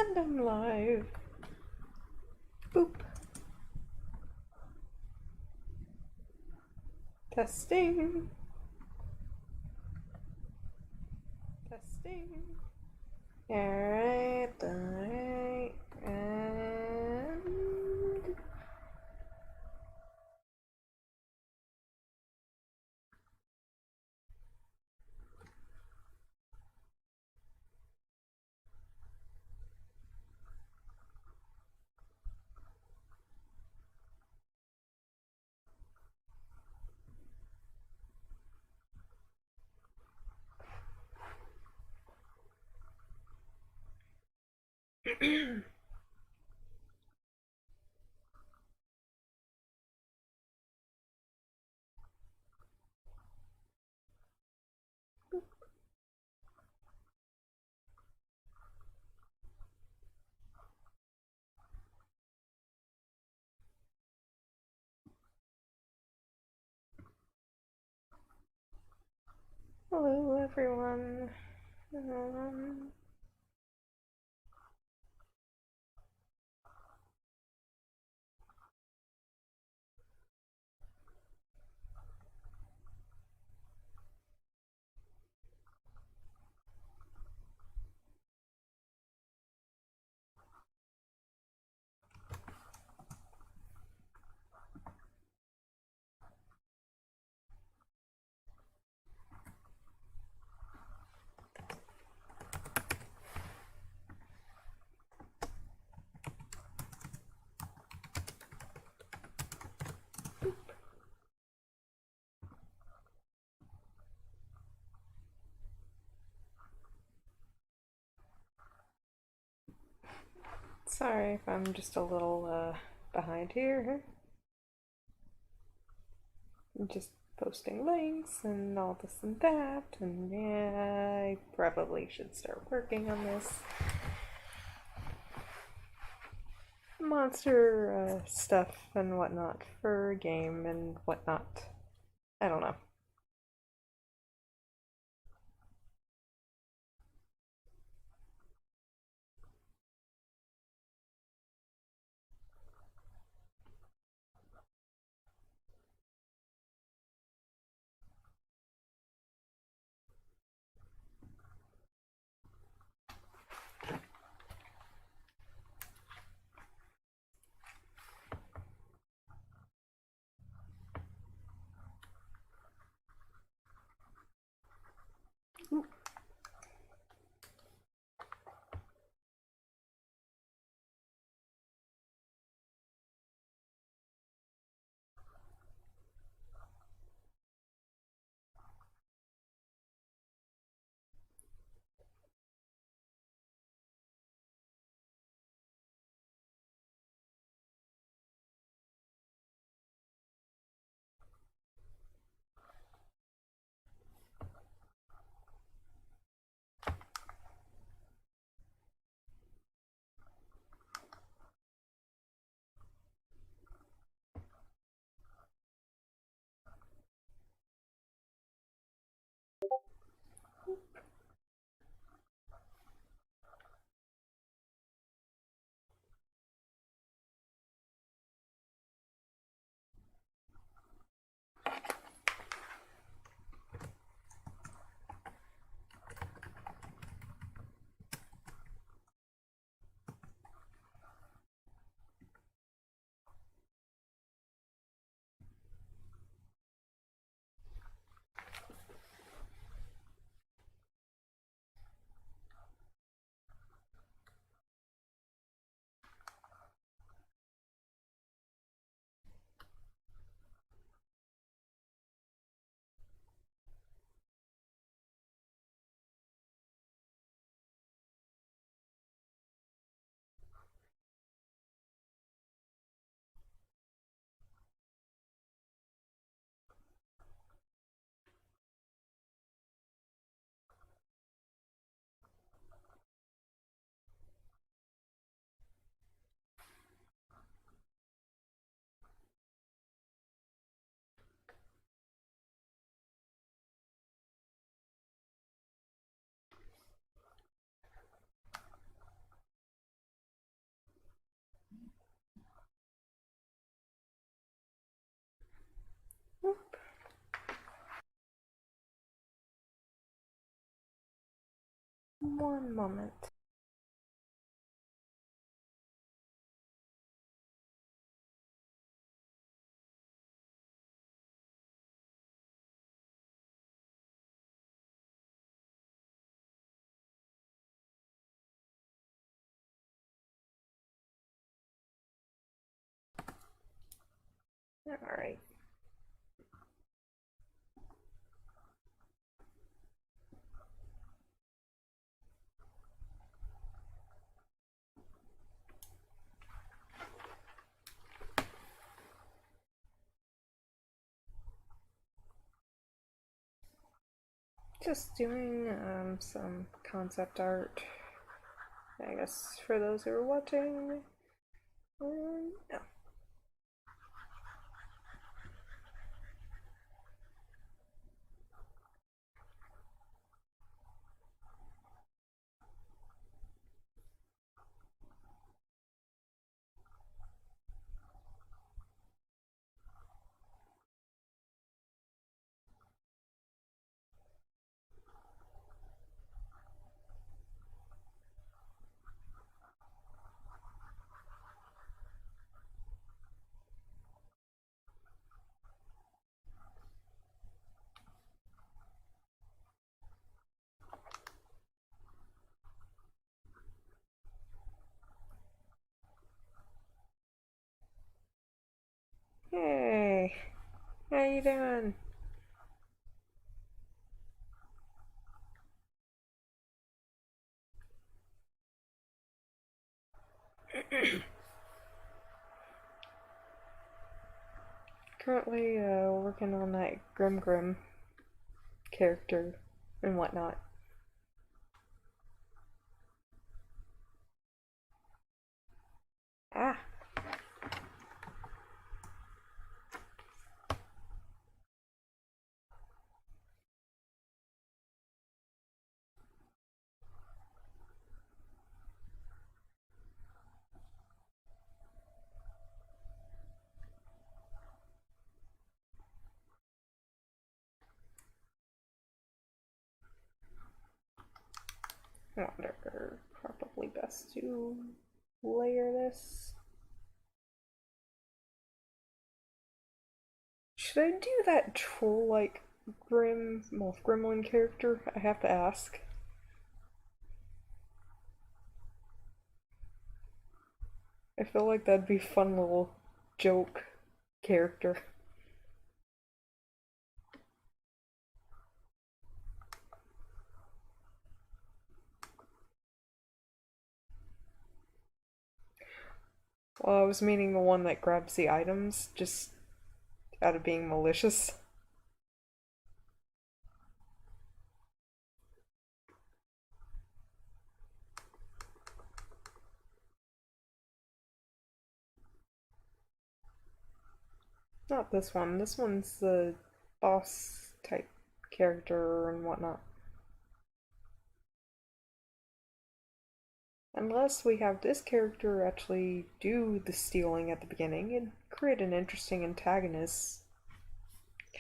And I'm live. Boop. Testing. Testing. Alright, alright, and... Hello everyone. Sorry if I'm just a little behind here. I'm just posting links and all this and that, and yeah, I probably should start working on this monster stuff and whatnot for a game and whatnot. I don't know. One moment. Alright. Just doing some concept art, I guess, for those who are watching. No. Hey, how you doing? Currently working on that Grim character and whatnot. Ah, wonder, probably best to layer this. Should I do that troll-like gremlin character? I have to ask. I feel like that'd be a fun little joke character. Well, I was meaning the one that grabs the items, just out of being malicious. Not this one. This one's the boss type character and whatnot. Unless we have this character actually do the stealing at the beginning and create an interesting antagonist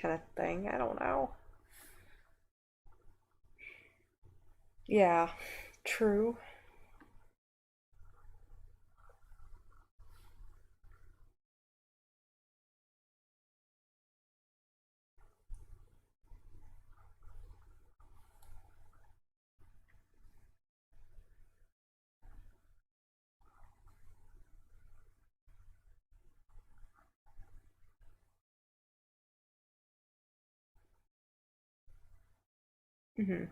kind of thing. I don't know. Yeah, true. Hmm.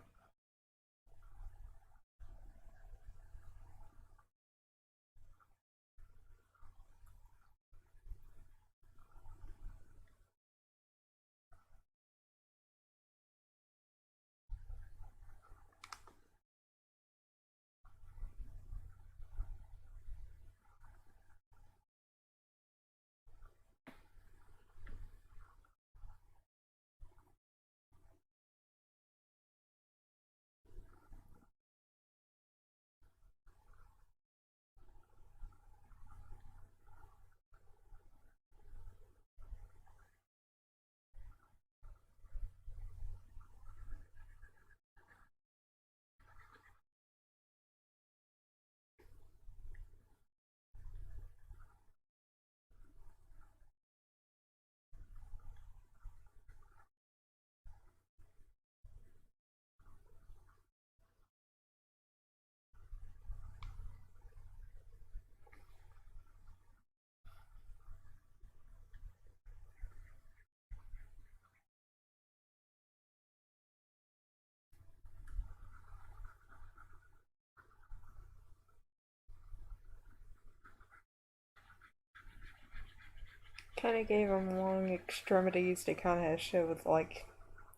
Kind of gave him long extremities to kind of show with, like,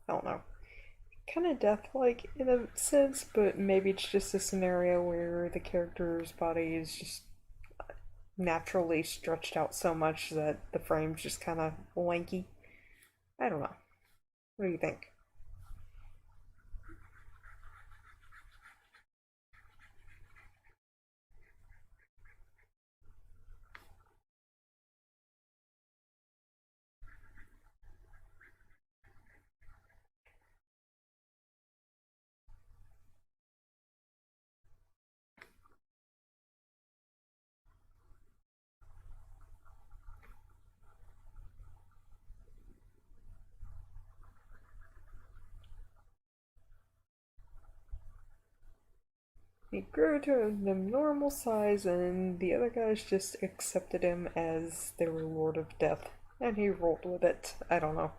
I don't know, kind of death-like in a sense, but maybe it's just a scenario where the character's body is just naturally stretched out so much that the frame's just kind of lanky. I don't know. What do you think? He grew to a normal size, and the other guys just accepted him as their Lord of Death, and he rolled with it. I don't know.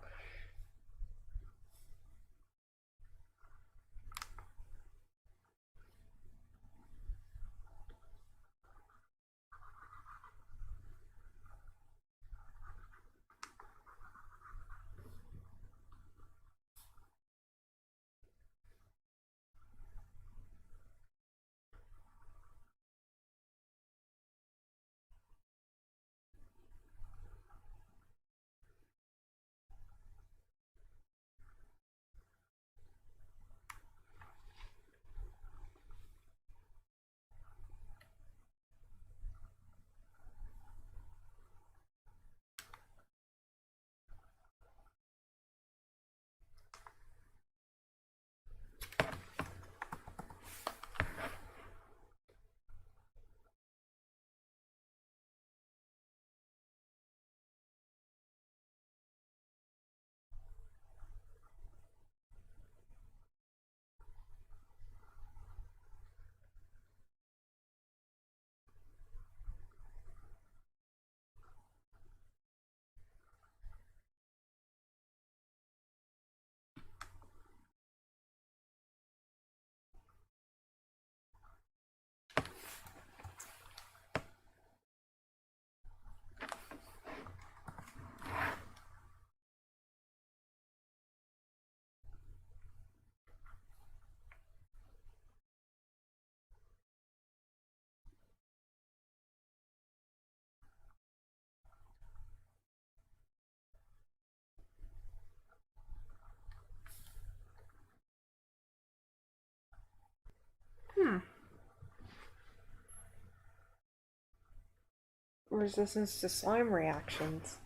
Hmm. Resistance to slime reactions.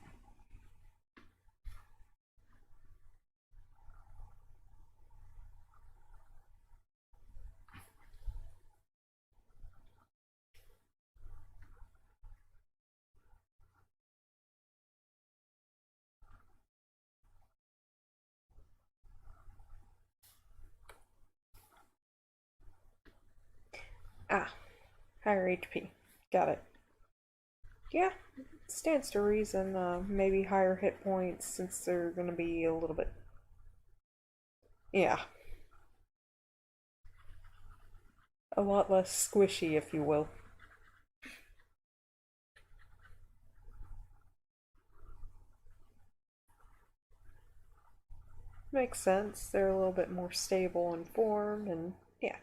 Ah, higher HP. Got it. Yeah, stands to reason. Maybe higher hit points since they're gonna be a little bit. Yeah, a lot less squishy, if you will. Makes sense. They're a little bit more stable in form, and yeah.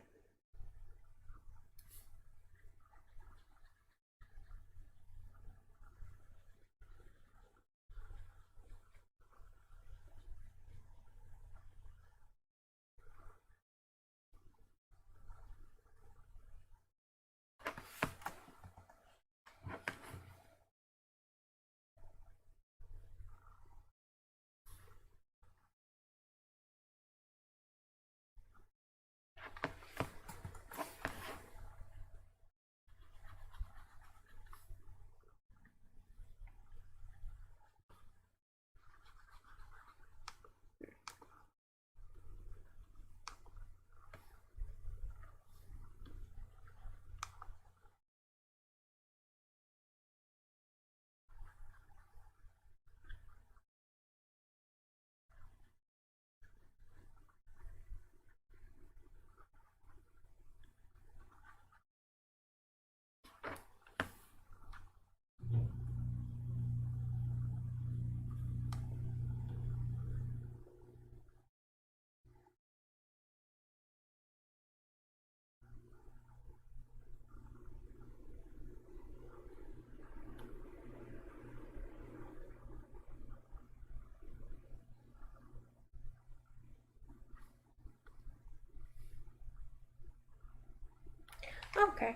Okay.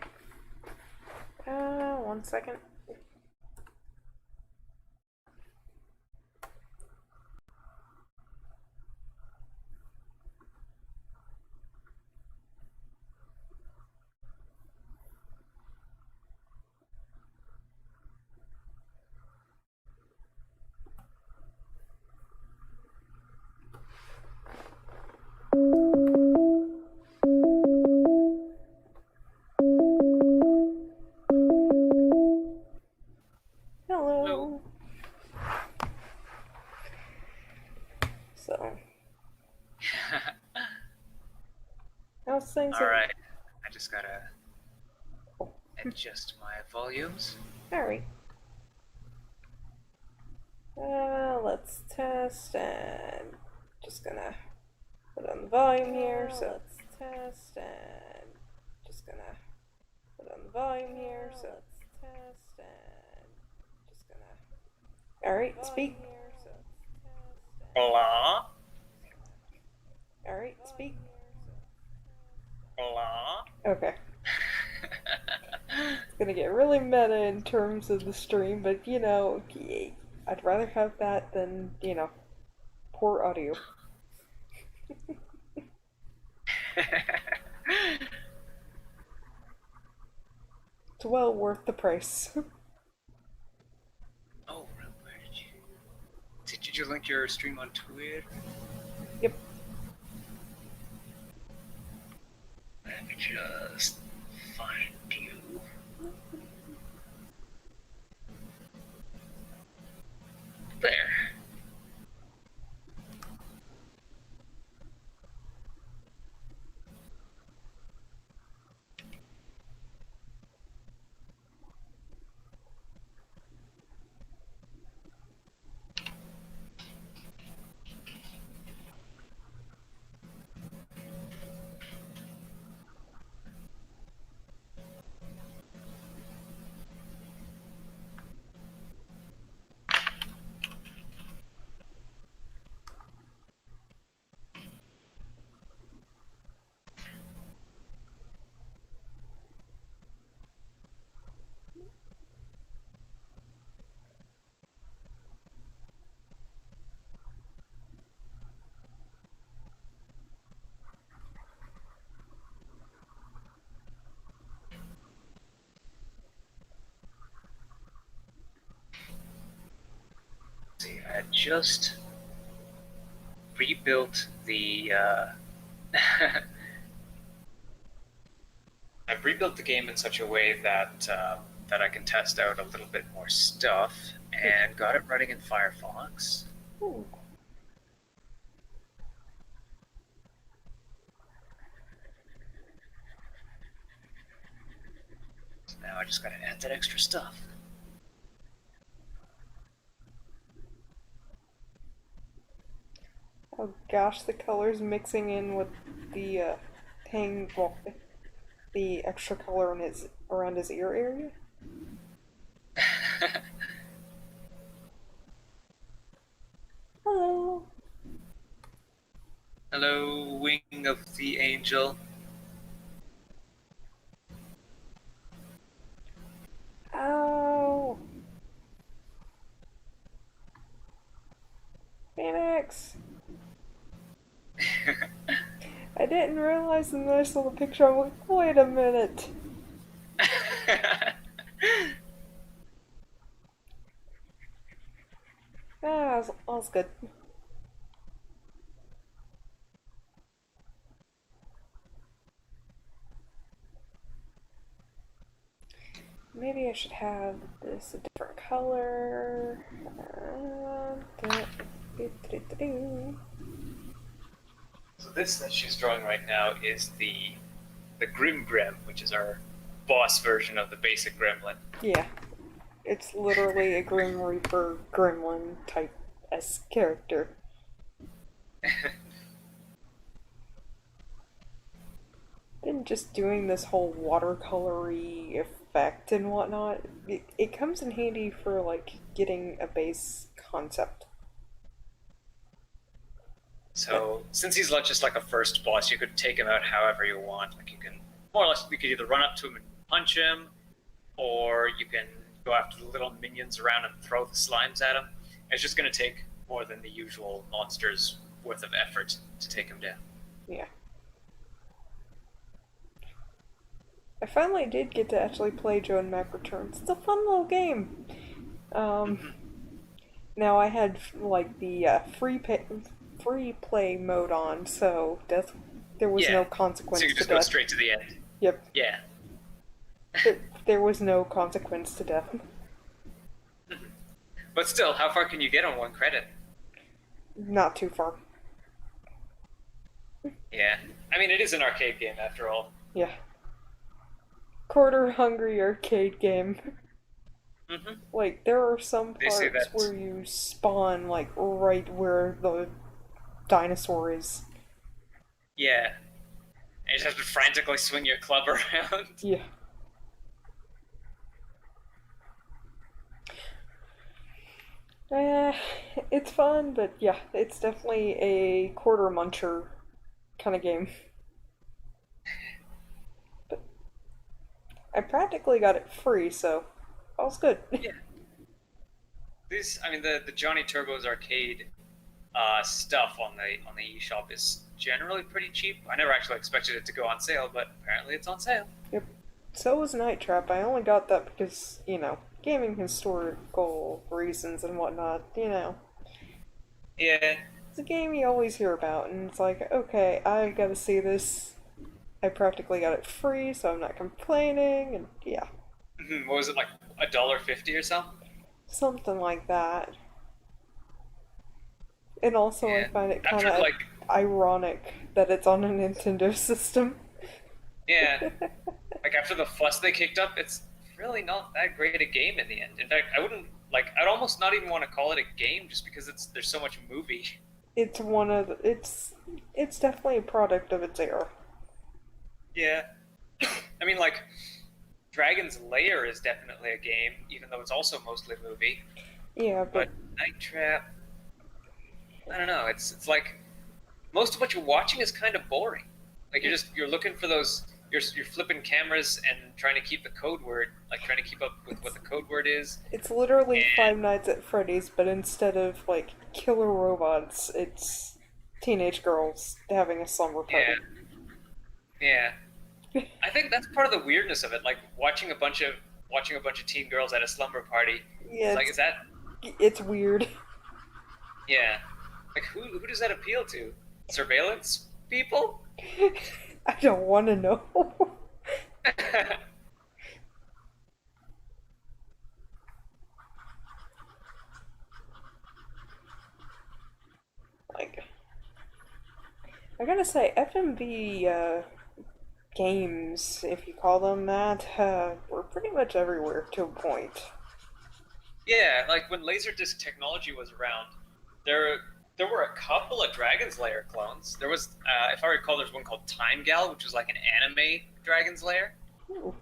1 second. Hello. Hello. So, how's things All at... right. I just gotta Oh, adjust my volumes. alright. Let's test and just gonna put on the volume here. So let's test and just gonna put on the volume here. So let's test and just gonna. Alright, speak. Blah, Alright, speak. blah. Okay. It's gonna get really meta in terms of the stream, but I'd rather have that than, poor audio. It's well worth the price. Oh, where did you? Did you link your stream on Twitter? Yep. Let me just find you. There. See, I had just rebuilt the. I've rebuilt the game in such a way that that I can test out a little bit more stuff, and got it running in Firefox. Ooh. So now I just gotta add that extra stuff. Oh gosh, the colors mixing in with the well, the extra color on his around his ear area. Hello. Hello, wing of the angel. Ow. Phoenix. I didn't realize the nice little picture. I'm like, wait a minute. All's good. Maybe I should have this a different color. So this that she's drawing right now is the Grim Grem, which is our boss version of the basic gremlin. Yeah, it's literally a Grim Reaper gremlin type S character. Then just doing this whole watercolory effect and whatnot, it comes in handy for like getting a base concept. So since he's just like a first boss, you could take him out however you want. Like you can more or less you could either run up to him and punch him, or you can go after the little minions around and throw the slimes at him. It's just going to take more than the usual monster's worth of effort to take him down. Yeah. I finally did get to actually play Joe and Mac Returns. It's a fun little game. Um, Mm-hmm. Now I had like the free play mode on, so there was Yeah, no so you consequence can to just go death. straight to the end. Yep, Yeah. there was no consequence to death. But still, how far can you get on one credit? Not too far. Yeah. I mean, it is an arcade game after all. Yeah. Quarter hungry arcade game. Mm-hmm. Like, there are some They say parts that. where you spawn, like, right where the dinosaur is. Yeah. And you just have to frantically swing your club around. Yeah. Eh, it's fun, but yeah, it's definitely a quarter muncher kind of game. But I practically got it free, so all's good. Yeah. I mean, the Johnny Turbo's arcade stuff on the eShop is generally pretty cheap. I never actually expected it to go on sale, but apparently it's on sale. Yep. So was Night Trap. I only got that because, gaming historical reasons and whatnot. Yeah. It's a game you always hear about, and it's like, okay, I've got to see this. I practically got it free, so I'm not complaining, and yeah, What was it, like $1.50 or something? something like that. And also, I Yeah. find it kind After of like, ironic that it's on a Nintendo system. yeah, like after the fuss they kicked up, it's really not that great a game in the end. In fact, I wouldn't like. I'd almost not even want to call it a game just because there's so much movie. It's one of it's definitely a product of its era. Yeah. I mean, like Dragon's Lair is definitely a game, even though it's also mostly movie. Yeah, But but Night Trap, I don't know. It's like most of what you're watching is kind of boring. Like you're looking for those. You're flipping cameras and trying to keep the code word, like trying to keep up with what the code word is. it's literally Five And Nights at Freddy's, but instead of like killer robots, it's teenage girls having a slumber yeah, party. yeah. I think that's part of the weirdness of it. Like watching a bunch of teen girls at a slumber party. Yeah, It's like, is that it's weird. yeah? Like who does that appeal to? Surveillance people? I don't want to know. Like, I gotta say, FMV games, if you call them that, were pretty much everywhere to a point. Yeah, like when Laserdisc technology was around, there there were a couple of Dragon's Lair clones. There was, if I recall, there's one called Time Gal, which was like an anime Dragon's Lair. Ooh.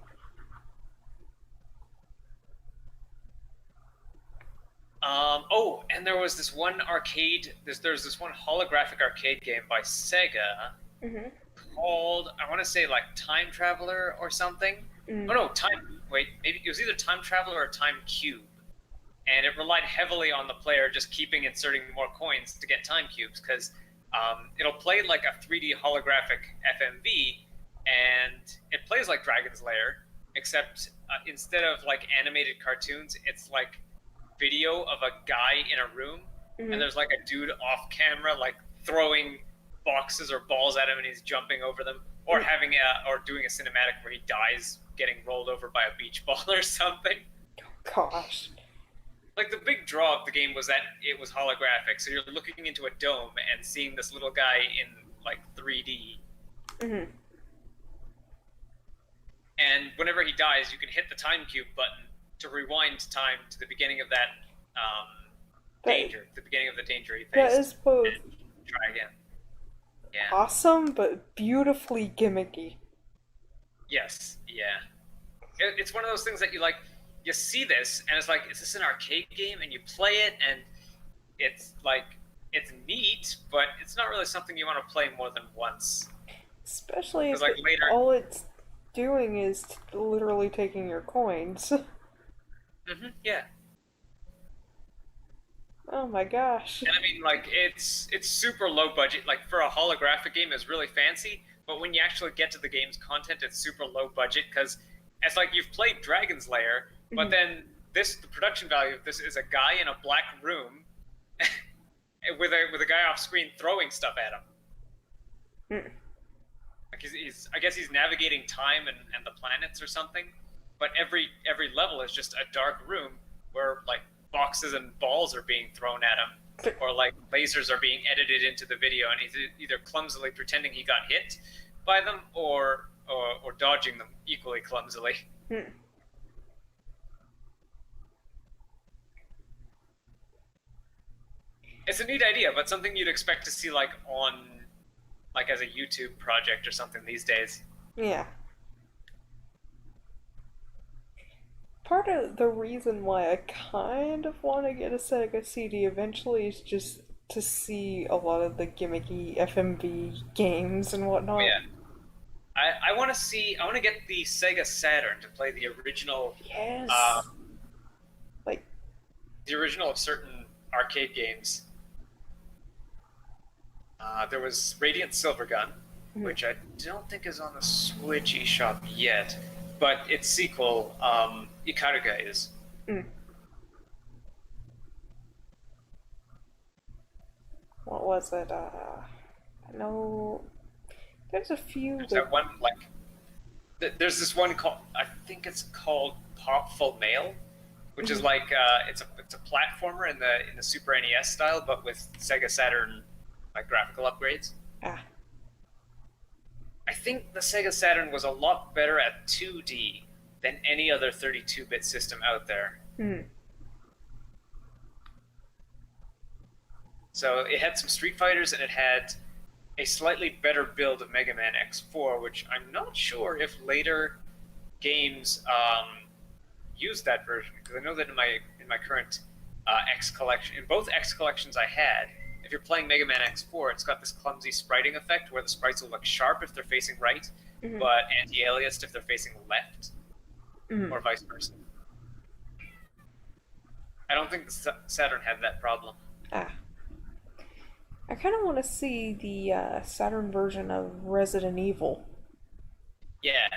Oh, and there was this one arcade. There's this one holographic arcade game by Sega Mm-hmm. called, I want to say, like Time Traveler or something. Oh Mm. no, Time. Wait, maybe it was either Time Traveler or Time Cube, and it relied heavily on the player just keeping inserting more coins to get time cubes because it'll play like a 3D holographic FMV, and it plays like Dragon's Lair, except instead of like animated cartoons, it's like video of a guy in a room, and Mm-hmm. there's like a dude off camera like throwing boxes or balls at him, and he's jumping over them, or or doing a cinematic where he dies getting rolled over by a beach ball or something. Gosh. Like the big draw of the game was that it was holographic, so you're looking into a dome and seeing this little guy in like 3D. Mm-hmm. And whenever he dies, you can hit the time cube button to rewind time to the beginning of that That the beginning of the danger he that faced, is both and try again. Yeah. awesome but beautifully gimmicky. Yes. Yeah. It's one of those things that you like. You see this, and it's like, is this an arcade game? And you play it, and it's like it's neat, but it's not really something you want to play more than once. Especially Because if like later, all it's doing is literally taking your coins. Yeah. Oh my gosh. And I mean, like, it's super low budget. Like for a holographic game, it's really fancy. But when you actually get to the game's content, it's super low budget because it's like you've played Dragon's Lair, but Mhm. then the production value of this is a guy in a black room with a guy off screen throwing stuff at him. Mm. Like he's I guess he's navigating time and the planets or something. But every level is just a dark room where like boxes and balls are being thrown at him, or like lasers are being edited into the video, and he's either clumsily pretending he got hit by them or dodging them equally clumsily. Mm. It's a neat idea, but something you'd expect to see like as a YouTube project or something these days. Yeah. Part of the reason why I kind of want to get a Sega CD eventually is just to see a lot of the gimmicky FMV games and Oh, whatnot. yeah, I want to see. I want to get the Sega Saturn to play Yes. Like, the original of certain arcade games. There was Radiant Silvergun, mm, which I don't think is on the Switch eShop yet, but its sequel, Ikaruga, is. mm. What was it? I know there's a few There's that. that one like there's this one called I think it's called Popful Mail, which is Mhm. like it's a platformer in the Super NES style, but with Sega Saturn like graphical upgrades. Ah. I think the Sega Saturn was a lot better at 2D than any other 32-bit system out there. Mm. So it had some Street Fighters and it had a slightly better build of Mega Man X4, which I'm not sure if later games used that version because I know that in my current X collection, in both X collections I had, if you're playing Mega Man X4, it's got this clumsy spriting effect where the sprites will look sharp if they're facing right, Mhm. but anti-aliased if they're facing left, Mhm. or vice versa. I don't think the Saturn had that problem. Ah. I kind of want to see the Saturn version of Resident Evil. Yeah,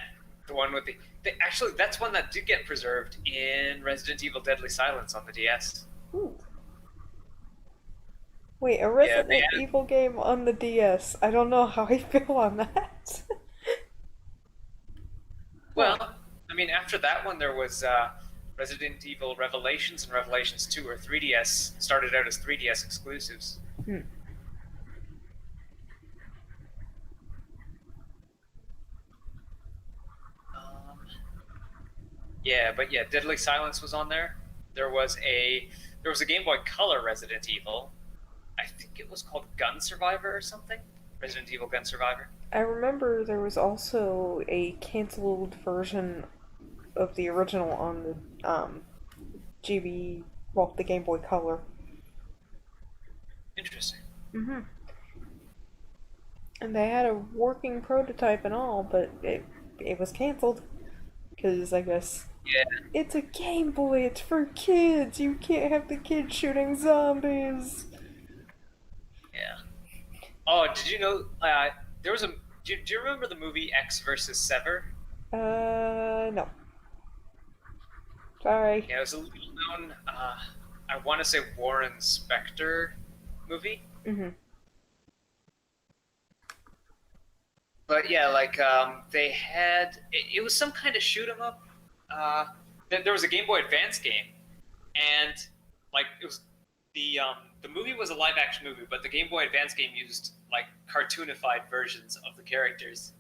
the one with the actually that's one that did get preserved in Resident Evil Deadly Silence on the DS. Ooh. Wait, a Yeah, they Resident had, Evil game on the DS. I don't know how I feel on that. Huh. well, I mean, after that one, there was Resident Evil Revelations and Revelations 2, or 3DS started out as 3DS exclusives. Hmm. Um, yeah, but yeah, Deadly Silence was on there. There was a there was a Game Boy Color Resident Evil. I think it was called Gun Survivor or something. Resident Evil Gun Survivor. I remember there was also a canceled version of the original on the GB, well, the Game Boy Color. Interesting. Hmm. And they had a working prototype and all, but it was canceled because I guess Yeah, it's a Game Boy. It's for kids. You can't have the kids shooting zombies. yeah. Oh, did you know there was a? Do you remember the movie X versus Sever? No. Sorry. Yeah, it was a little known. I want to say Warren Spector movie. Hmm. But yeah, like they had it was some kind of shoot 'em up. There was a Game Boy Advance game, and like it was the movie was a live action movie, but the Game Boy Advance game used like cartoonified versions of the characters.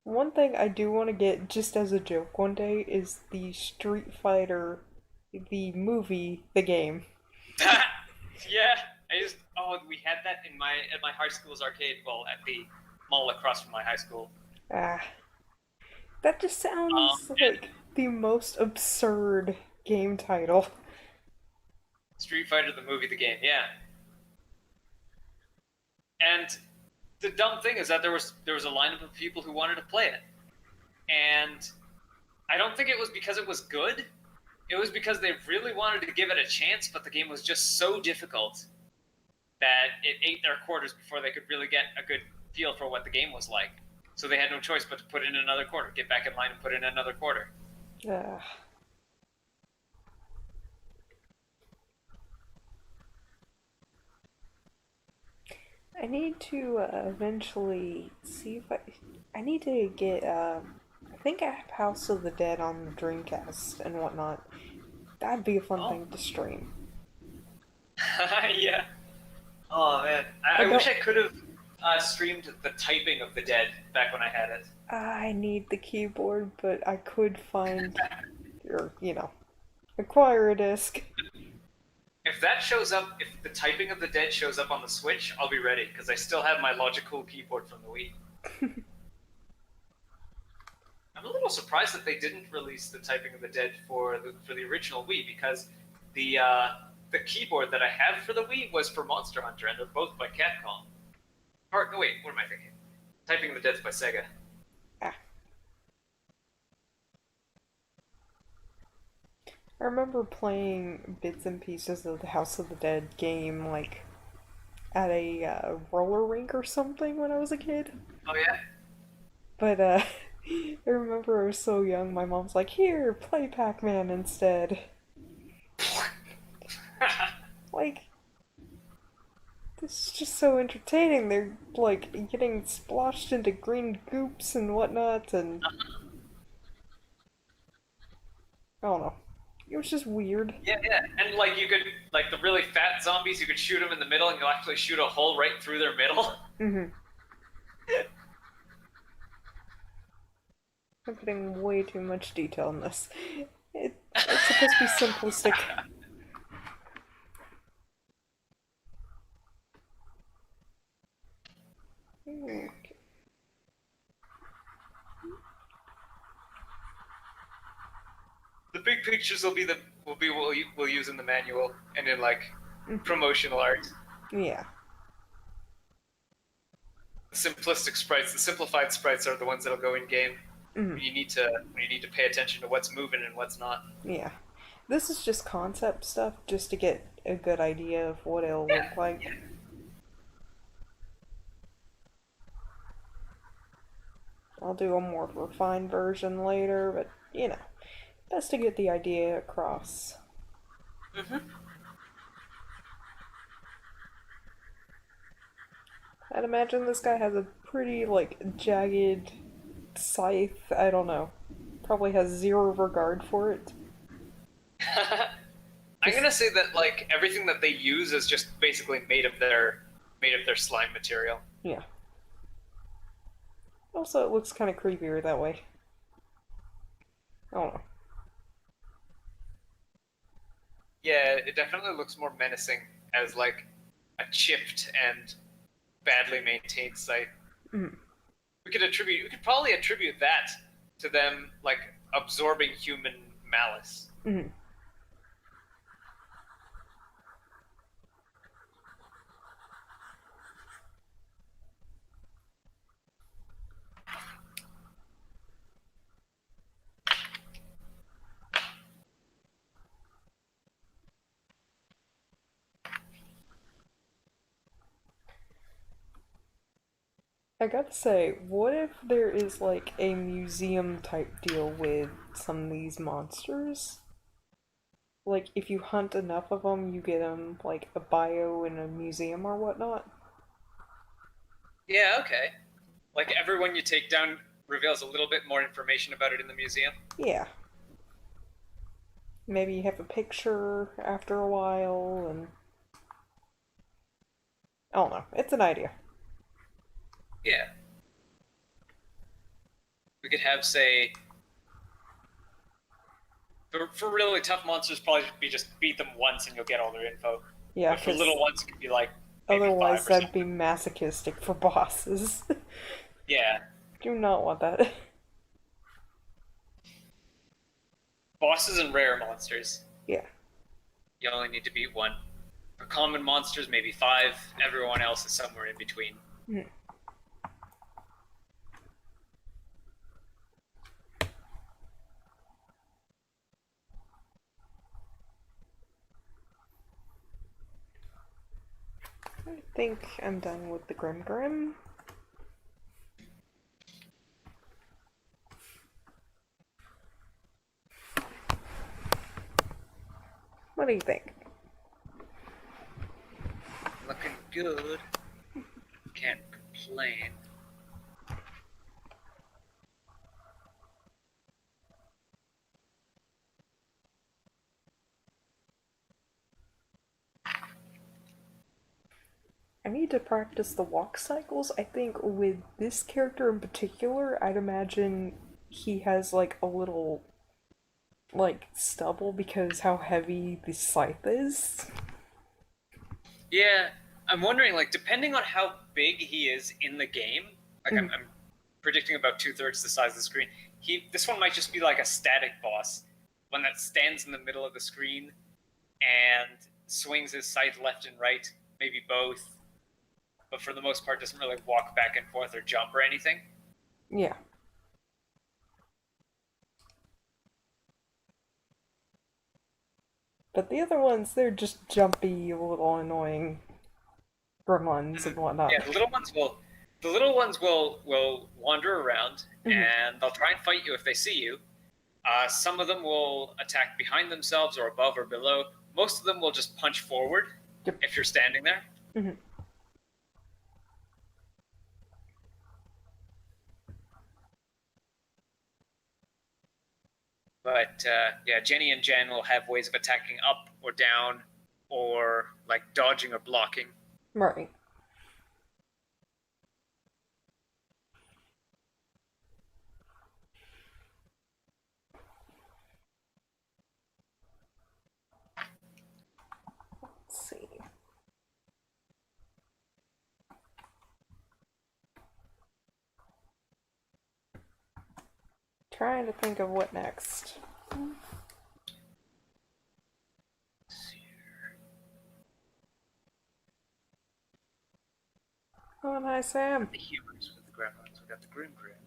One thing I do want to get just as a joke one day is the Street Fighter, the movie, the game. Yeah, I just we had that in my at my high school's arcade. Well, at the mall across from my high school. Ah, that just sounds And like the most absurd game title. Street Fighter the movie, the game, yeah. And The dumb thing is that there was a lineup of people who wanted to play it, and I don't think it was because it was good. It was because they really wanted to give it a chance, but the game was just so difficult that it ate their quarters before they could really get a good feel for what the game was like. So they had no choice but to put in another quarter, get back in line and put in another quarter. Ugh. I need to eventually see if I need to get. I think I have House of the Dead on the Dreamcast and whatnot. That'd be a fun Oh. thing to stream. Yeah. Oh man, I I wish don't. I could have streamed the typing of the dead back when I had it. I need the keyboard, but I could find, or acquire a disc. If that shows up, if the typing of the dead shows up on the Switch, I'll be ready because I still have my logical keyboard from the Wii. I'm a little surprised that they didn't release the typing of the dead for the original Wii because the uh, the keyboard that I have for the Wii was for Monster Hunter, and they're both by Capcom. Or no, wait, what am I thinking? Typing of the Dead's by Sega. Ah, I remember playing bits and pieces of the House of the Dead game, like at a roller rink or something when I was a kid. Oh yeah. But I remember I was so young. My mom's like, "Here, play Pac-Man instead." Like, this is just so entertaining. They're like getting splashed into green goops and whatnot, and I don't know. It was just weird. Yeah, yeah, and like you could, like the really fat zombies, you could shoot them in the middle, and you'll actually shoot a hole right through their middle. Mm-hmm. I'm putting way too much detail in this. It's supposed to be simplistic. Okay. The big pictures will be what we'll use in the manual and in like Mhm. promotional art. Yeah. The simplistic sprites, the simplified sprites, are the ones that'll go in game Mm-hmm. when you need to pay attention to what's moving and what's not. Yeah. This is just concept stuff, just to get a good idea of what it'll Yeah, look like. yeah. I'll do a more refined version later, but best to get the idea across. Mm-hmm. I'd imagine this guy has a pretty, like, jagged scythe. I don't know. Probably has zero regard for it. I'm Just, gonna say that like everything that they use is just basically made of their slime material. yeah. Also, it looks kind of creepier that way. I don't know. Yeah, it definitely looks more menacing as like a chipped and badly maintained site. Mm. We could probably attribute that to them like absorbing human malice. Mm. I gotta say, what if there is like a museum type deal with some of these monsters? Like, if you hunt enough of them, you get them like a bio in a museum or whatnot. Yeah, okay. Like everyone you take down reveals a little bit more information about it in the museum. Yeah. Maybe you have a picture after a while, and I don't know. It's an idea. Yeah. We could have, say, for really tough monsters, probably be just beat them once and you'll get all their info. Yeah, But for because little ones, it could be like maybe otherwise five or that'd be something. masochistic for bosses. Yeah. Do not want that. Bosses and rare monsters, Yeah. you only need to beat one. For common monsters, maybe five. Everyone else is somewhere in between. Hmm. I think I'm done with the Grim Grim. What do you think? Looking good. Can't complain. I need to practice the walk cycles. I think with this character in particular, I'd imagine he has like a little like stubble because how heavy the scythe is. Yeah, I'm wondering, like, depending on how big he is in the game, like, Mm. I'm predicting about 2/3 the size of the screen. This one might just be like a static boss, one that stands in the middle of the screen and swings his scythe left and right, maybe both, but for the most part doesn't really walk back and forth or jump or anything. Yeah. But the other ones, they're just jumpy, little annoying gremlins and whatnot. Yeah, the little ones will wander around Mhm. and they'll try and fight you if they see you. Some of them will attack behind themselves or above or below. Most of them will just punch forward Yep. if you're standing there. Mhm. But yeah, Jenny and Jen will have ways of attacking up or down or like dodging or blocking. Right. Let's see. Trying to think of what next. Oh, hi, Sam. The humors with the gremlins. We got the Grim Grim.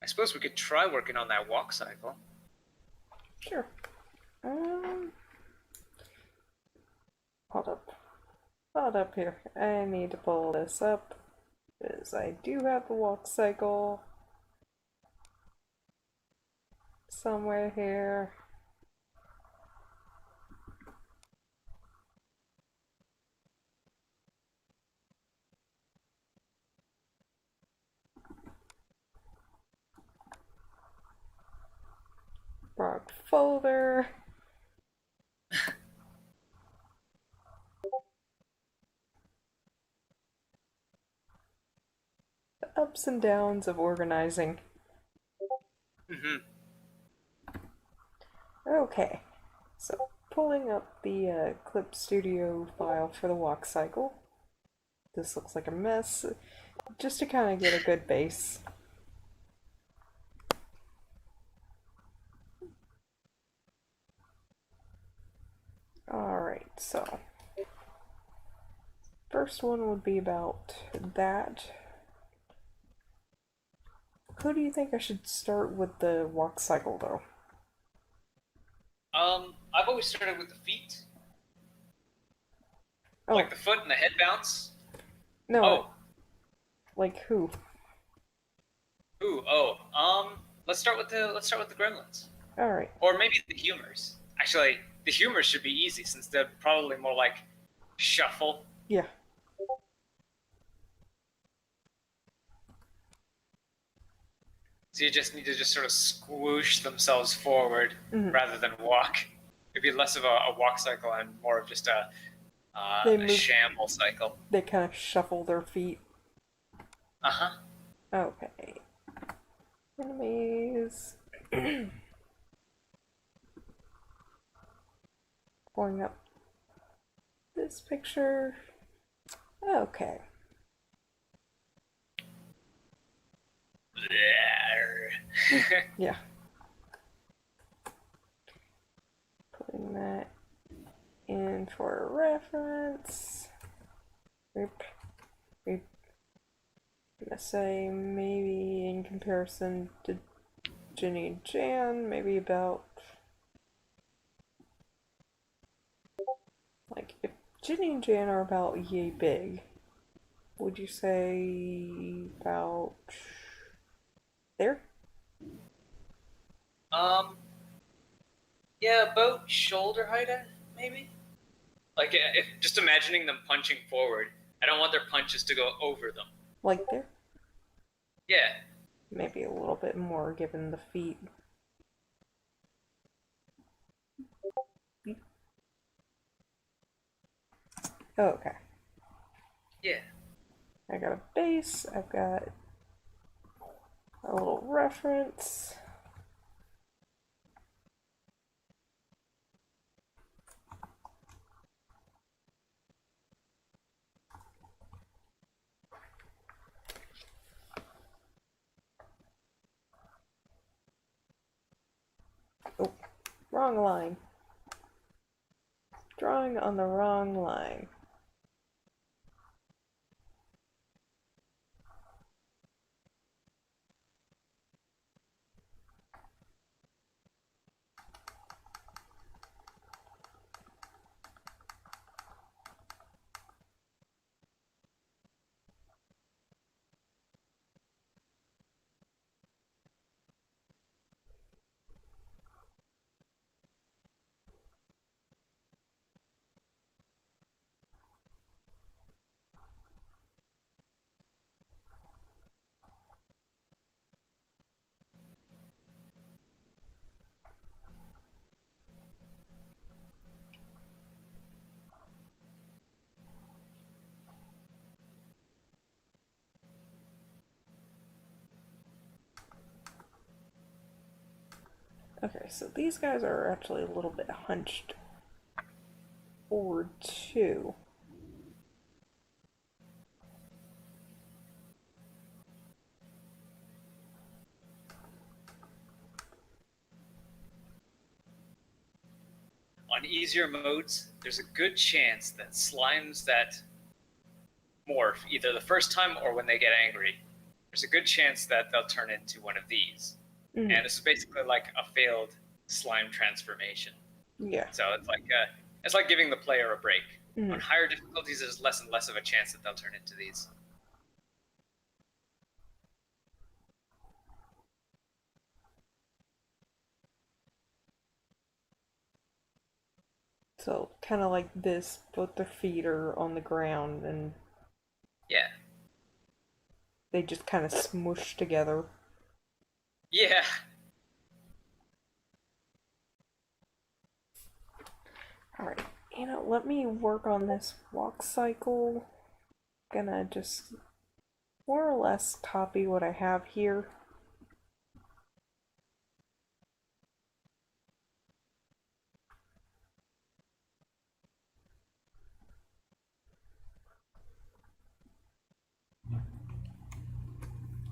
I suppose we could try working on that walk cycle. Sure. Um, hold up. Hold up here. I need to pull this up because I do have the walk cycle somewhere here. Wrong folder. The ups and downs of organizing. Mm-hmm. Okay, so pulling up the Clip Studio file for the walk cycle. This looks like a mess, just to kind of get a good base. Alright, so first one would be about that. Who do you think I should start with the walk cycle though? I've always started with the feet, Oh, like the foot and the head bounce. no, Oh, like who? ooh, oh. Let's start with the gremlins, Alright, or maybe the humors. Actually, the humors should be easy since they're probably more like shuffle. yeah. So you just need to just sort of squoosh themselves forward Mhm. rather than walk. It'd be less of a walk cycle and more of just They a move, shamble cycle. they kind of shuffle their feet. Uh huh. Okay. Enemies. Pulling up this picture. Okay. Yeah. Putting that in for reference. Oop. Oop. I'm gonna say maybe in comparison to Ginny and Jan, maybe about Ginny and Jan are about yay big. Would you say about there? Um, yeah, about shoulder height, maybe. Like, if just imagining them punching forward, I don't want their punches to go over them. Like there? Yeah, Maybe a little bit more given the feet. Oh, okay. yeah. I got a base, I've got a little reference. Oh, wrong line. Drawing on the wrong line. Okay, so these guys are actually a little bit hunched forward too. On easier modes, there's a good chance that slimes that morph, either the first time or when they get angry, there's a good chance that they'll turn into one of these. Mm, And this is basically like a failed slime transformation. yeah. So it's like giving the player a break. On Mm. higher difficulties, there's less and less of a chance that they'll turn into these. So kind of like this, both their feet are on the ground and Yeah. they just kind of smush together. Yeah. Alright, let me work on this walk cycle. Gonna just more or less copy what I have here.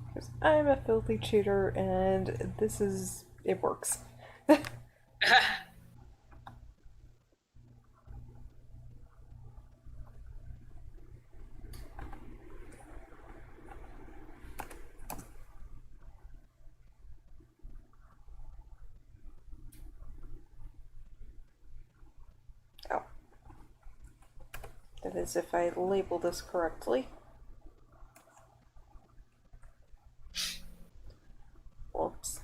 Because I'm a filthy cheater and it works. Oh, that is if I label this correctly. Whoops.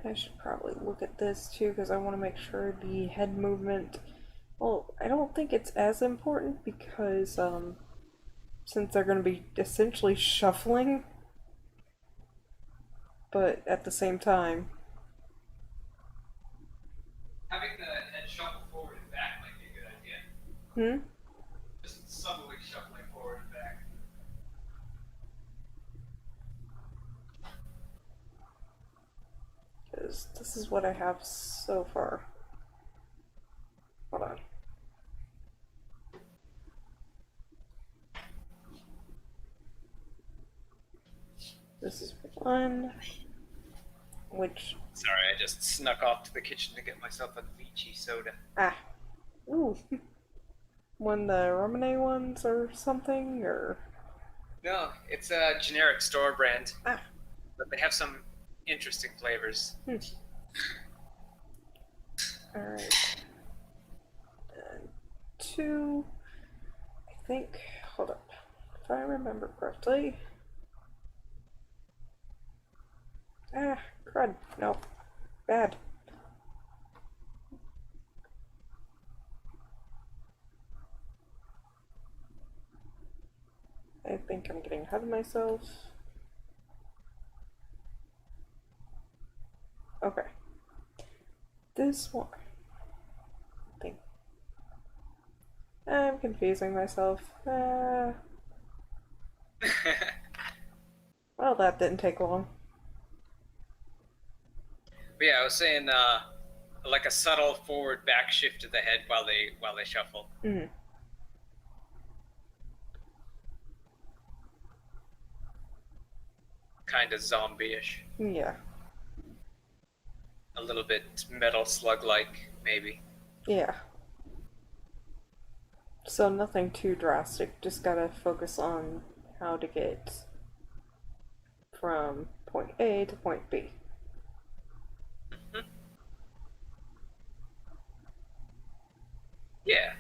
I should probably look at this too because I want to make sure the head movement. Well, I don't think it's as important because since they're going to be essentially shuffling, but at the same time, Having the head shuffle forward and back might be a good idea. hmm, Just subtly shuffling forward and back. because this is what I have so far. Hold on. This is one, which Sorry, I just snuck off to the kitchen to get myself a lychee soda. ah, ooh, one of the Romane ones or something or No, it's a generic store brand, ah, but they have some interesting flavors. hmm. All right, and two. I think. Hold up, if I remember correctly. Ah, crud. No, bad. I think I'm getting ahead of myself. Okay. This one. I think. I'm confusing myself. Well, that didn't take long. But yeah, I was saying, like a subtle forward back shift to the head while they shuffle. Mm. Kind of zombie-ish. Yeah. A little bit Metal Slug-like, maybe. Yeah. So nothing too drastic. Just gotta focus on how to get from point A to point B. Mm-hmm. Yeah.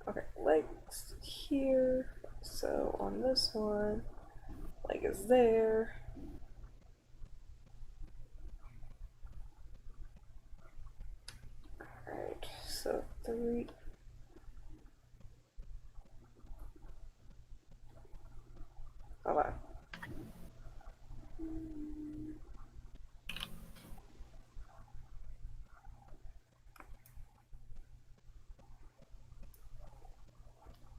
Okay, legs here. So on this one, leg is there. Alright, so three. Hold on.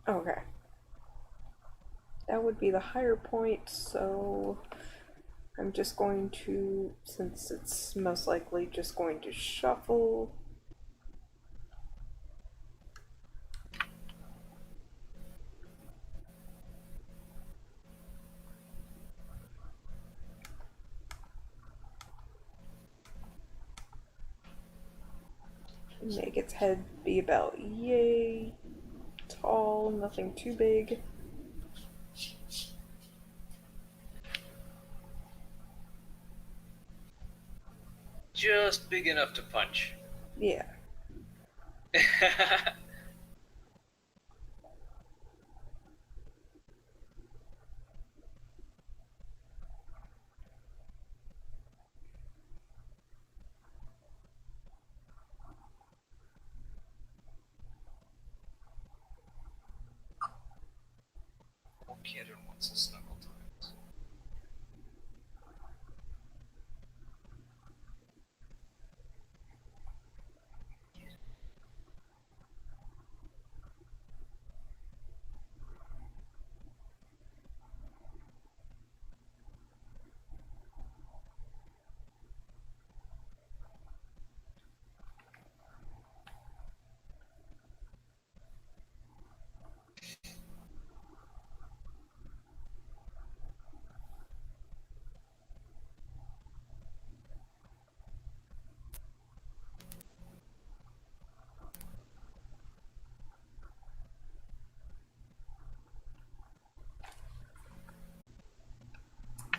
Okay. That would be the higher point, so I'm just going to, since it's most likely just going to shuffle. Make its head be about yay tall, nothing too big. Just big enough to punch. Yeah. Kid who wants to snuggle times.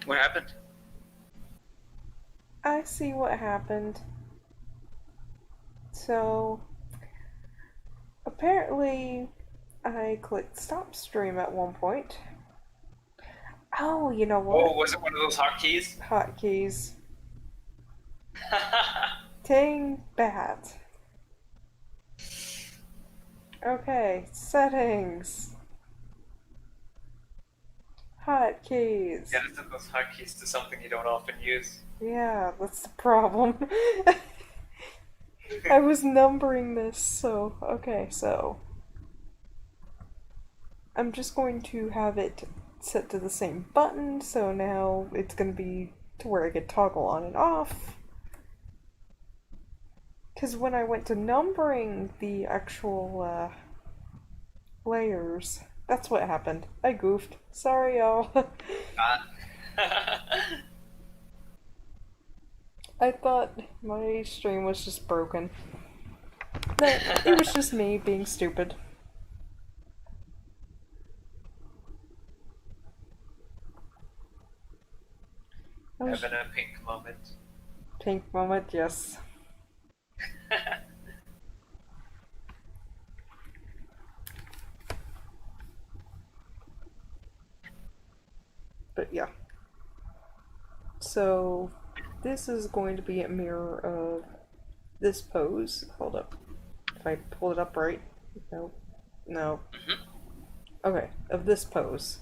What happened? I see what happened. So, apparently, I clicked stop stream at one point. Oh, you know Oh, what? was it one of those hotkeys? Hotkeys. Dang bat. Okay, settings. Hotkeys. Gotta set those hotkeys to something you don't often use. Yeah, that's the problem. I was numbering this, so okay, so I'm just going to have it set to the same button, so now it's going to be to where I could toggle on and off. Because when I went to numbering the actual layers, that's what happened. I goofed. Sorry, y'all. I thought my stream was just broken. That it was just me being stupid. I was Having a pink moment. pink moment, yes. But yeah. So this is going to be a mirror of this pose. Hold up. If I pull it up right. No. No. Okay, of this pose.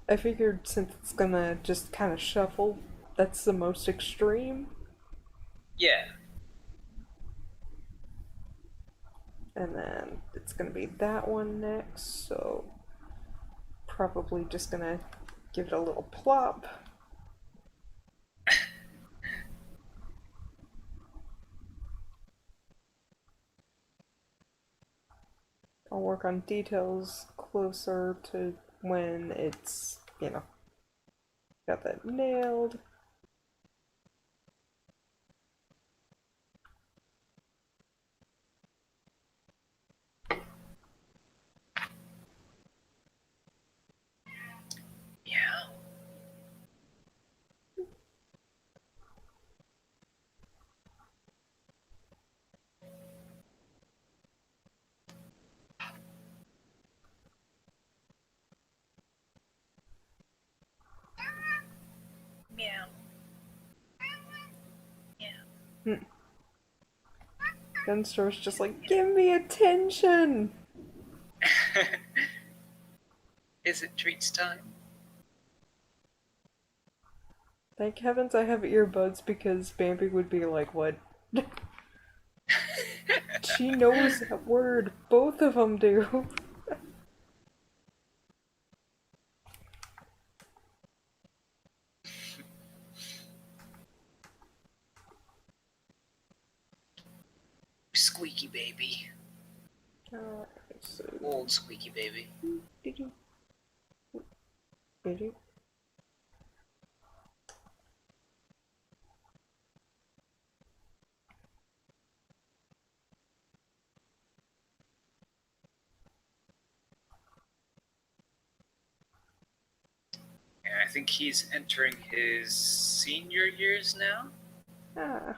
I figured since it's gonna just kind of shuffle, that's the most extreme. Yeah. And then it's gonna be that one next, so probably just gonna give it a little plop. I'll work on details closer to when it's, got that nailed. Yeah. Meow. Hmm. Gunster's just like, give me attention! Is it treats time? Thank heavens I have earbuds because Bambi would be like, what? She knows that word. Both of them do. Squeaky baby. Alright, so. Old squeaky baby. Did you? Did you? And I think he's entering his senior years now. Ah.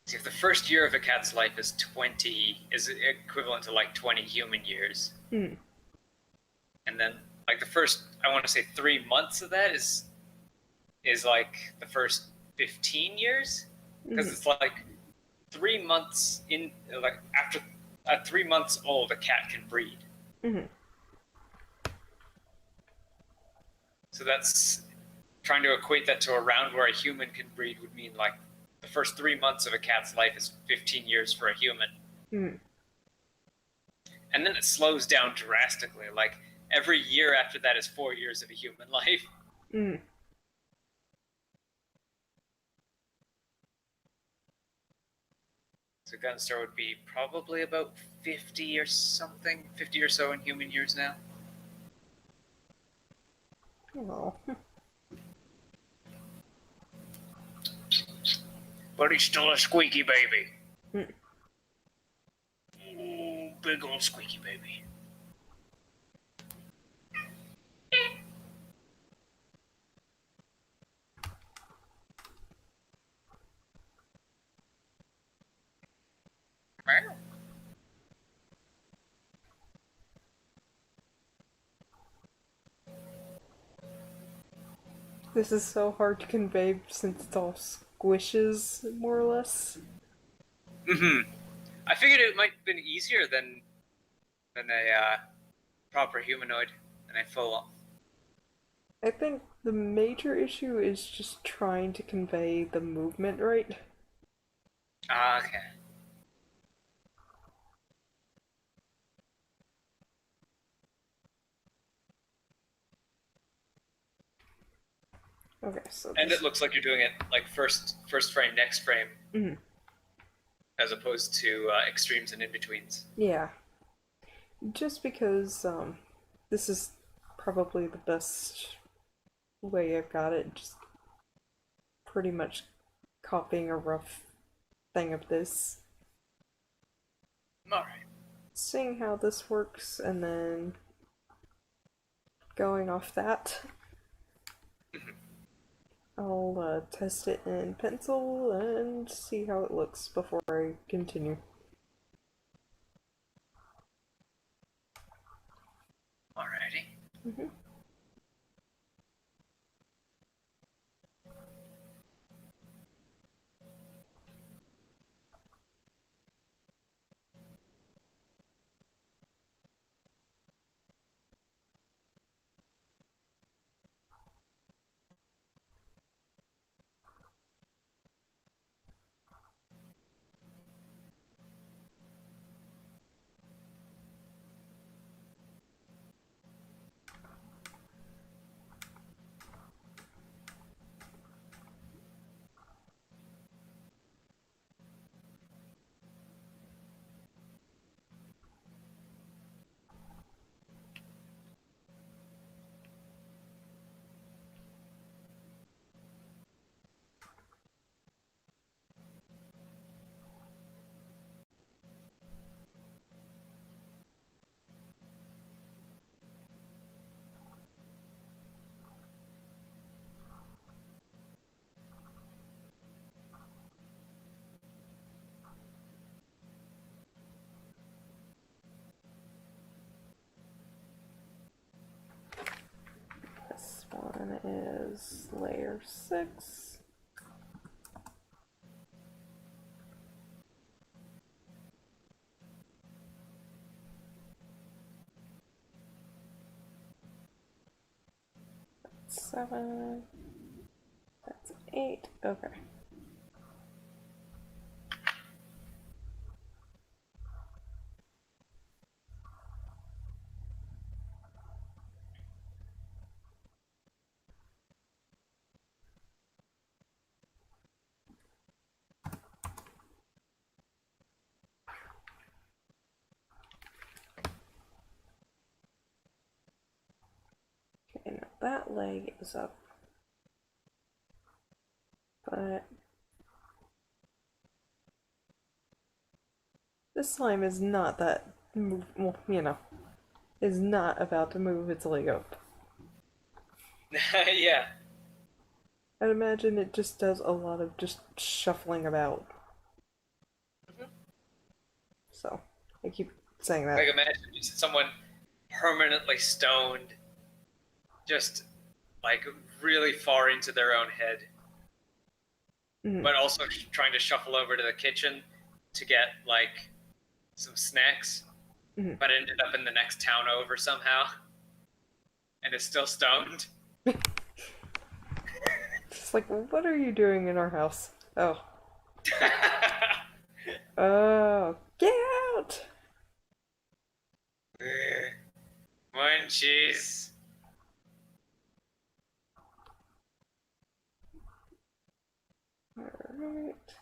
See, if the first year of a cat's life is 20, is equivalent to like 20 human years. Hmm. And then like the first, I want to say 3 months of that is like the first 15 years, because it's like 3 months in, like after at 3 months old, a cat can breed. Mm-hmm. So that's trying to equate that to around where a human can breed would mean like the first 3 months of a cat's life is 15 years for a human. Mm-hmm. And then it slows down drastically. Like every year after that is 4 years of a human life. Mm-hmm. So Gunstar would be probably about 50 or something, 50 or so in human years now. Oh. But he's still a squeaky baby. Mm. Ooh, big old squeaky baby. This is so hard to convey since it's all squishes, more or less. I figured it might have been easier than a proper humanoid, than a full. I think the major issue is just trying to convey the movement right. Ah, okay. Okay, so And it this. looks like you're doing it like first frame, next frame, Mhm. as opposed to extremes and in betweens. Yeah, just because this is probably the best way I've got it. Just pretty much copying a rough thing of this, All right. seeing how this works, and then going off that. I'll test it in pencil and see how it looks before I continue. Alrighty. Mm-hmm. This one is layer 6. That's 7. That's 8. Okay. Okay, now that leg is up. But this slime is not that move. Well, is not about to move its leg up. Yeah. I'd imagine it just does a lot of just shuffling about. So I keep saying that. Like imagine just someone permanently stoned, just like really far into their own head, Mm-hmm. but also trying to shuffle over to the kitchen to get like some snacks, Mm-hmm. but ended up in the next town over somehow, and is still stoned. Just like, what are you doing in our house? Oh, get out! Munchies. Alright.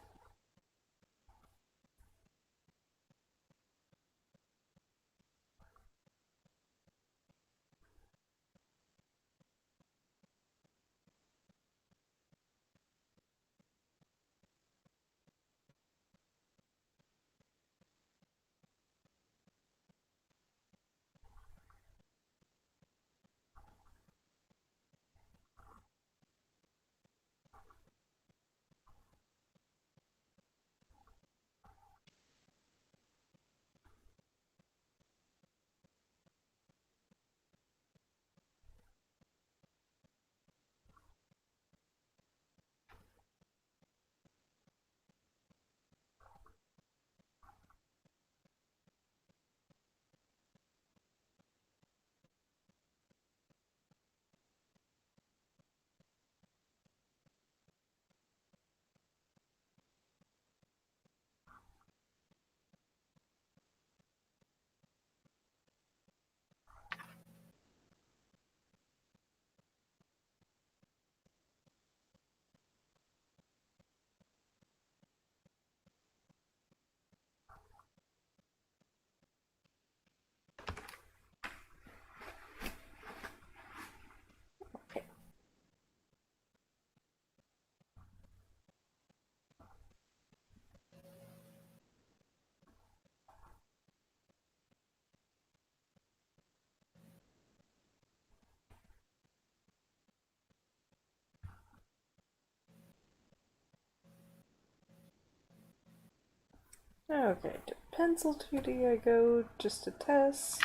Okay, to pencil 2D I go just to test.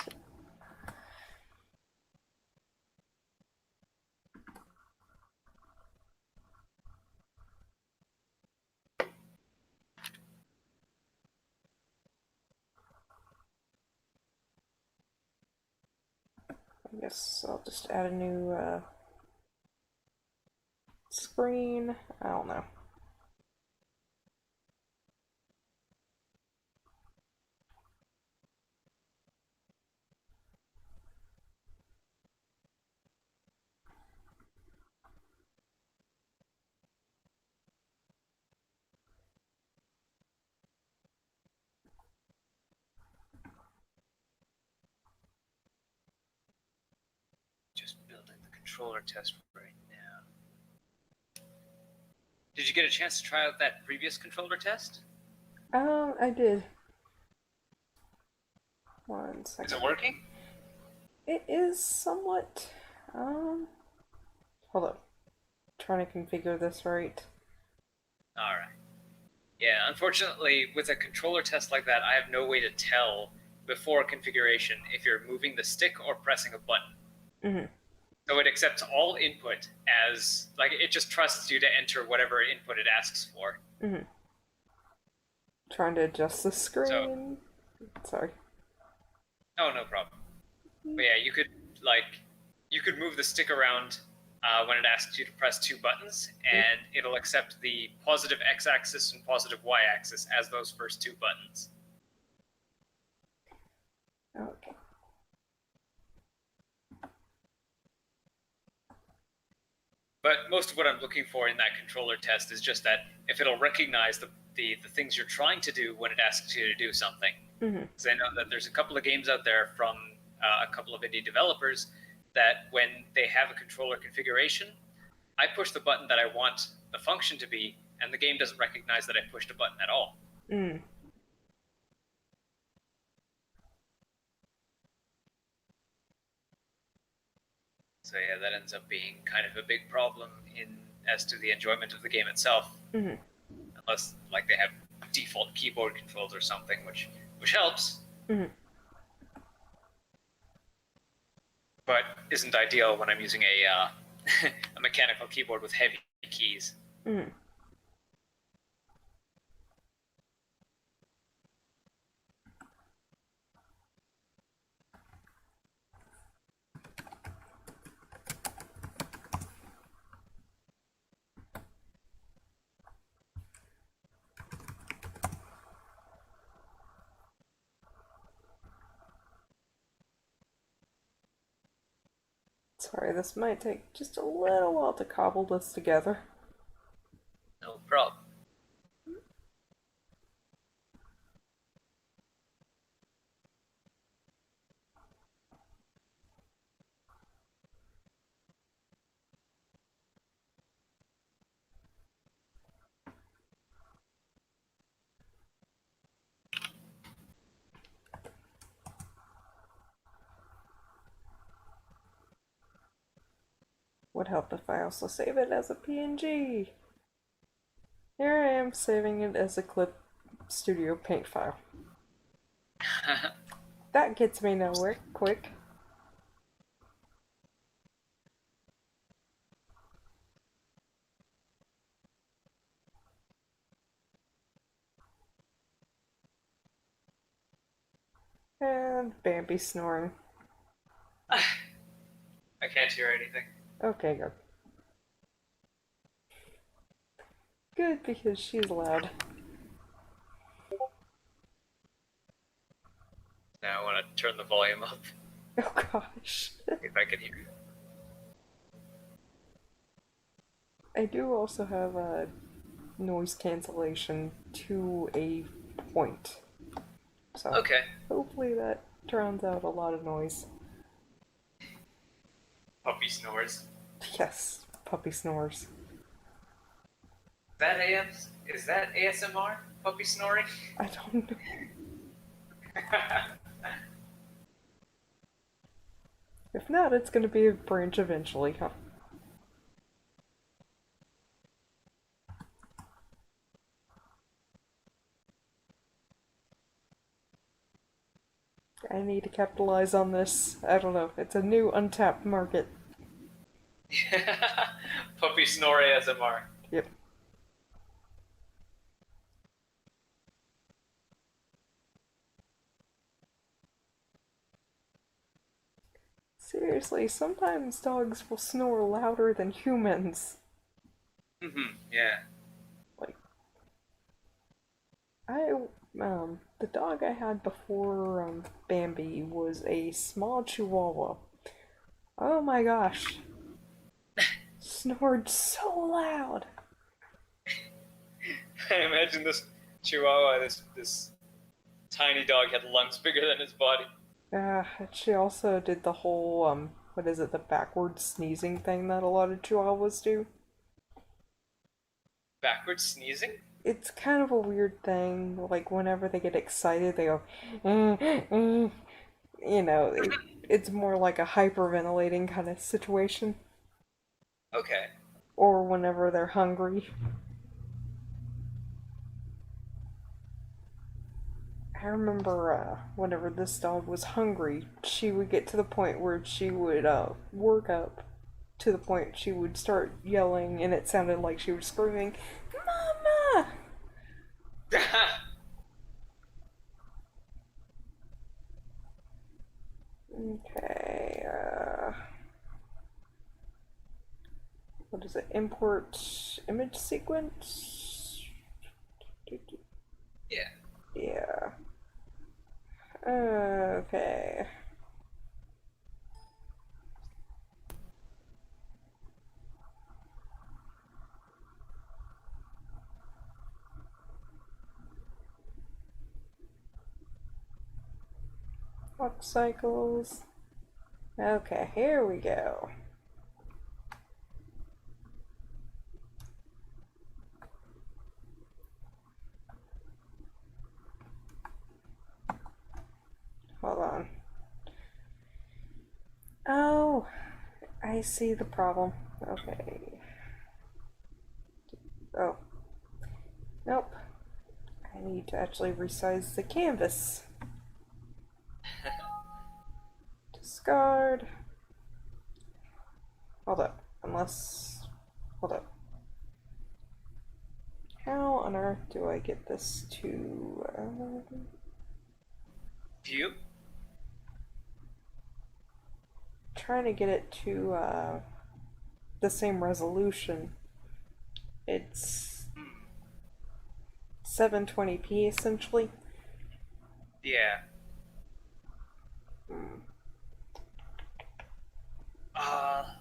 I guess I'll just add a new screen. I don't know. Just building the controller test right now. Did you get a chance to try out that previous controller test? I did. One Is second. it working? It is somewhat. Hold up. Trying to configure this right. Alright. Yeah, unfortunately, with a controller test like that, I have no way to tell before configuration if you're moving the stick or pressing a button. Mm-hmm. So it accepts all input as, like, it just trusts you to enter whatever input it asks for. Mm-hmm. Trying to adjust the So, screen. Sorry. oh, no problem. But yeah, you could move the stick around when it asks you to press two buttons, and it'll accept the positive x-axis and positive y-axis as those first two buttons. Okay. But most of what I'm looking for in that controller test is just that if it'll recognize the things you're trying to do when it asks you to do something. Mm-hmm. Because I know that there's a couple of games out there from a couple of indie developers that when they have a controller configuration, I push the button that I want the function to be, and the game doesn't recognize that I pushed a button at all. Mm. So yeah, that ends up being kind of a big problem in as to the enjoyment of the game itself. Mm-hmm. Unless like they have default keyboard controls or something, which helps, Mm-hmm. but isn't ideal when I'm using a mechanical keyboard with heavy keys. Mm-hmm. Sorry, this might take just a little while to cobble this together. No problem. Would help if I also save it as a PNG. Here I am saving it as a Clip Studio Paint file. That gets me nowhere quick. And Bambi snoring. I can't hear anything. Okay, good. Good, because she's loud. Now I want to turn the volume up. Oh gosh. If I can hear you. I do also have a noise cancellation to a point. So Okay. hopefully that drowns out a lot of noise. Puppy snores. Yes, puppy snores. Is that ASMR? Puppy snoring? I don't know. If not, it's gonna be a branch eventually, huh? I need to capitalize on this. I don't know. It's a new untapped market. Puppy snore ASMR. Yep. Seriously, sometimes dogs will snore louder than humans. Yeah. Like, I, the dog I had before, Bambi was a small chihuahua. Oh my gosh. Snored so loud. I imagine this chihuahua, this tiny dog had lungs bigger than his body. She also did the whole, what is it, the backwards sneezing thing that a lot of chihuahuas do. Backwards sneezing? It's kind of a weird thing. Like, whenever they get excited, they go, mm, mm. It's more like a hyperventilating kind of situation. Okay. Or whenever they're hungry. I remember whenever this dog was hungry, she would get to the point where she would work up to the point she would start yelling, and it sounded like she was screaming, "Mama!" Okay, what is it? Import image sequence? Yeah. Yeah. Okay. Clock cycles. Okay, here we go. Hold on. Oh, I see the problem. Okay. Oh, nope. I need to actually resize the canvas. Discard. Hold up. Unless. Hold up. How on earth do I get this to. View? Trying to get it to the same resolution. It's 720p essentially. Yeah.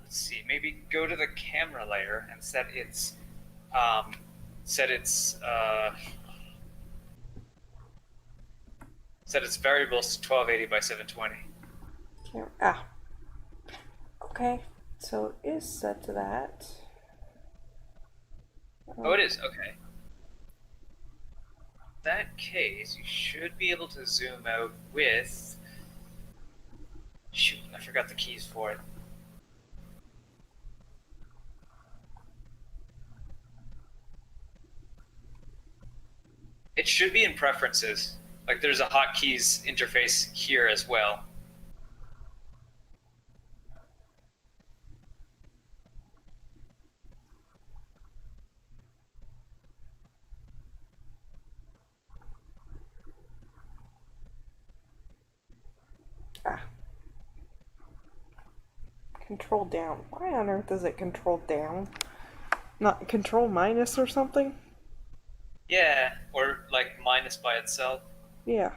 Let's see. Maybe go to the camera layer and um, set its, set its variables to 1280 by 720. Ah. Okay. So it is set to that. Oh, it is. Okay. In that case, you should be able to zoom out with. Shoot, I forgot the keys for it. It should be in preferences. Like there's a hotkeys interface here as well. Ah. Control down. Why on earth is it control down? Not control minus or something? Yeah, or like minus by itself. Yeah.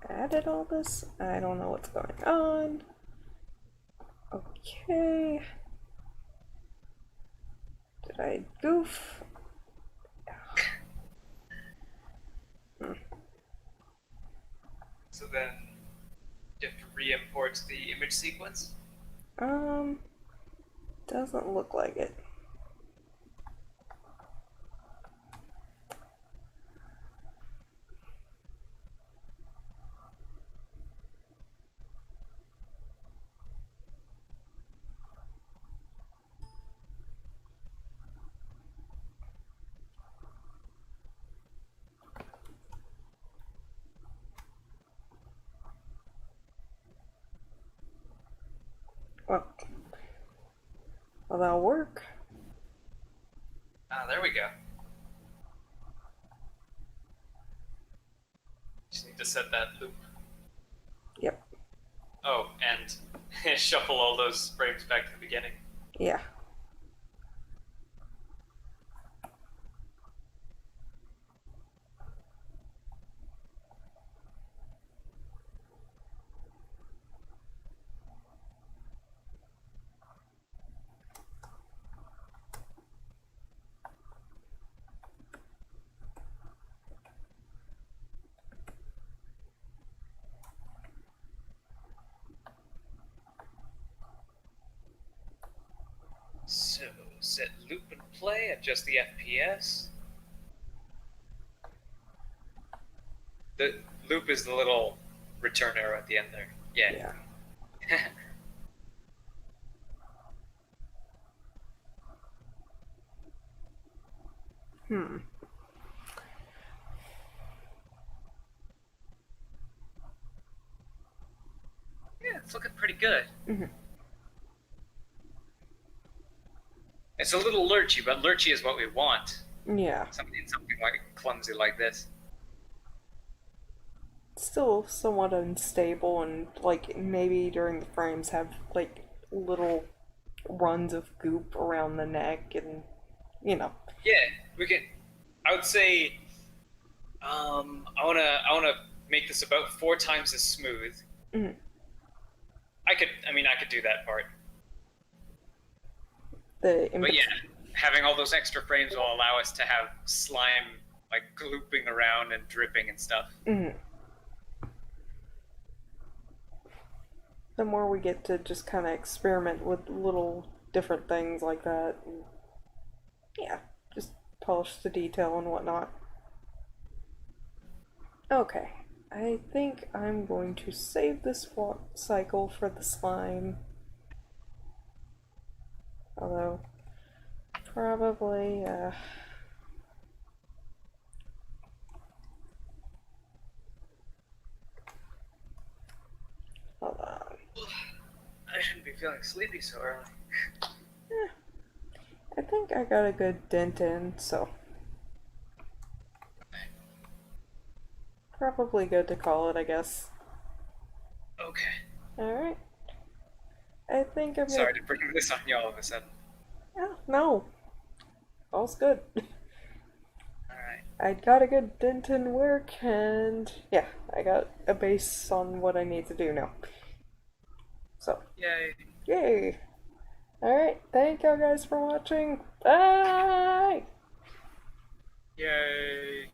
Added all this? I don't know what's going on. Okay. Did I goof? So then you have to re-import the image sequence. Um, doesn't look like it. Well, well, that'll work. Ah, there we go. Just need to set that loop. Yep. Oh, and shuffle all those frames back to the beginning. Yeah. So, set loop and play, adjust the FPS. The loop is the little return arrow at the end there. Yeah. Yeah. Hmm. Yeah, it's looking pretty good. Hmm. It's a little lurchy, but lurchy is what we want. Yeah. Something like clumsy like this. Still somewhat unstable, and like maybe during the frames have like little runs of goop around the neck, and you know. Yeah, we can. I would say, I wanna make this about 4 times as smooth. Mm. I could do that part. The But yeah, having all those extra frames will allow us to have slime like glooping around and dripping and stuff. mm. The more we get to just kind of experiment with little different things like that, and yeah, just polish the detail and whatnot. Okay, I think I'm going to save this cycle for the slime. Although, probably, hold on. I shouldn't be feeling sleepy so early. Eh, I think I got a good dent in, so probably good to call it, I guess. Okay. Alright, I think I'm gonna. Sorry to bring this on you all of a sudden. Oh, no, all's good. Alright. I got a good dent in work, and yeah, I got a base on what I need to do now. So, Yay. yay! Alright, thank y'all guys for watching. Bye! Yay.